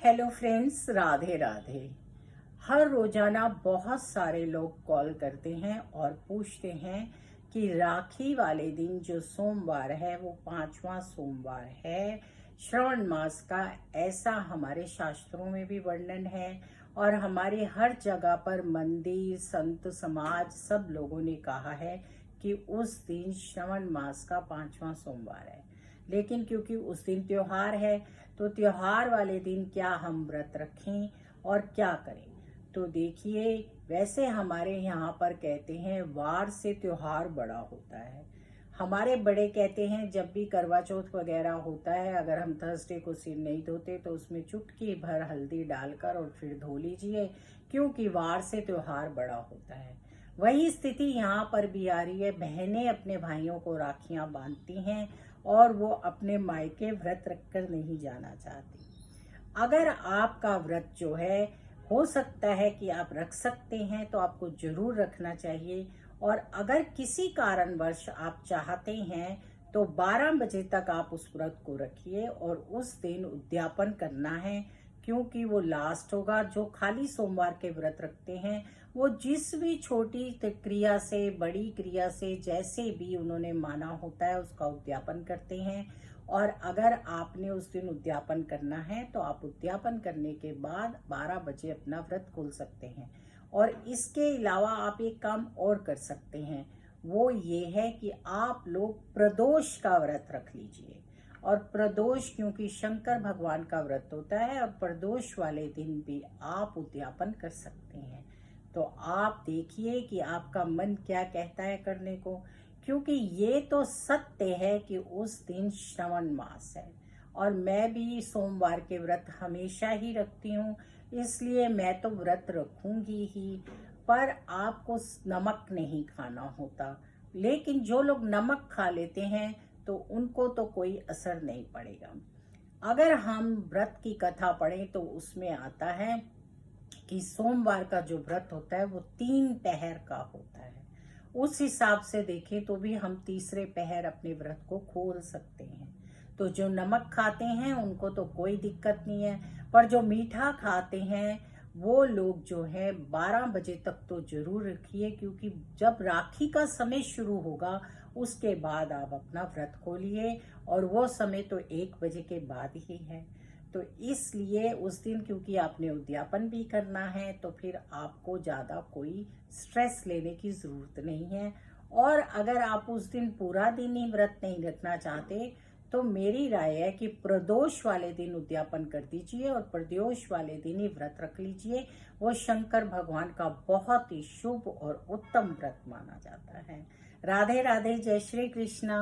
Hello friends, Radhe Radhe. हर रोजाना बहुत सारे लोग कॉल करते हैं और पूछते हैं कि राखी वाले दिन जो सोमवार है वो पांचवा सोमवार है श्रावण मास का। ऐसा हमारे शास्त्रों में भी वर्णन है और हमारे हर जगह पर मंदिर, संत समाज सब लोगों ने कहा है कि उस दिन श्रावण मास का पांचवा सोमवार है। लेकिन क्योंकि उस दिन त्योहार है तो त्योहार वाले दिन क्या हम व्रत रखें और क्या करें। तो देखिए, वैसे हमारे यहाँ पर कहते हैं वार से त्योहार बड़ा होता है। हमारे बड़े कहते हैं जब भी करवा चौथ वगैरह होता है, अगर हम थर्सडे को सिर नहीं धोते तो उसमें चुटकी भर हल्दी डालकर और फिर धो लीजिए, क्योंकि वार से त्योहार बड़ा होता है। वही स्थिति यहाँ पर भी आ रही है। बहनें अपने भाइयों को राखियां बांधती हैं और वो अपने मायके व्रत रखकर नहीं जाना चाहती। अगर आपका व्रत जो है हो सकता है कि आप रख सकते हैं तो आपको जरूर रखना चाहिए। और अगर किसी कारणवश आप चाहते हैं तो 12 बजे तक आप उस व्रत को रखिए और उस दिन उद्यापन करना है, क्योंकि वो लास्ट होगा। जो खाली सोमवार के व्रत रखते हैं वो जिस भी छोटी क्रिया से, बड़ी क्रिया से, जैसे भी उन्होंने माना होता है उसका उद्यापन करते हैं। और अगर आपने उस दिन उद्यापन करना है तो आप उद्यापन करने के बाद 12 बजे अपना व्रत खोल सकते हैं। और इसके अलावा आप एक काम और कर सकते हैं, वो ये है कि आप लोग प्रदोष का व्रत रख लीजिए। और प्रदोष क्योंकि शंकर भगवान का व्रत होता है और प्रदोष वाले दिन भी आप उद्यापन कर सकते हैं। तो आप देखिए कि आपका मन क्या कहता है करने को, क्योंकि ये तो सत्य है कि उस दिन श्रावण मास है। और मैं भी सोमवार के व्रत हमेशा ही रखती हूँ, इसलिए मैं तो व्रत रखूंगी ही। पर आपको नमक नहीं खाना होता, लेकिन जो लोग नमक खा लेते हैं तो उनको तो कोई असर नहीं पड़ेगा। अगर हम व्रत की कथा पढ़ें तो उसमें आता है कि सोमवार का जो व्रत होता है वो 3 पहर का होता है। उस हिसाब से देखें तो भी हम तीसरे पहर अपने व्रत को खोल सकते हैं। तो जो नमक खाते हैं उनको तो कोई दिक्कत नहीं है, पर जो मीठा खाते हैं वो लोग जो है 12 बजे तक तो जरूर रखिए, क्योंकि जब राखी का समय शुरू होगा उसके बाद आप अपना व्रत खोलिए, और वो समय तो 1 बजे के बाद ही है। तो इसलिए उस दिन क्योंकि आपने उद्यापन भी करना है तो फिर आपको ज़्यादा कोई स्ट्रेस लेने की ज़रूरत नहीं है। और अगर आप उस दिन पूरा दिन ही व्रत नहीं रखना चाहते तो मेरी राय है कि प्रदोष वाले दिन उद्यापन कर दीजिए और प्रदोष वाले दिन ही व्रत रख लीजिए। वो शंकर भगवान का बहुत ही शुभ और उत्तम व्रत माना जाता है। राधे राधे, जय श्री कृष्णा।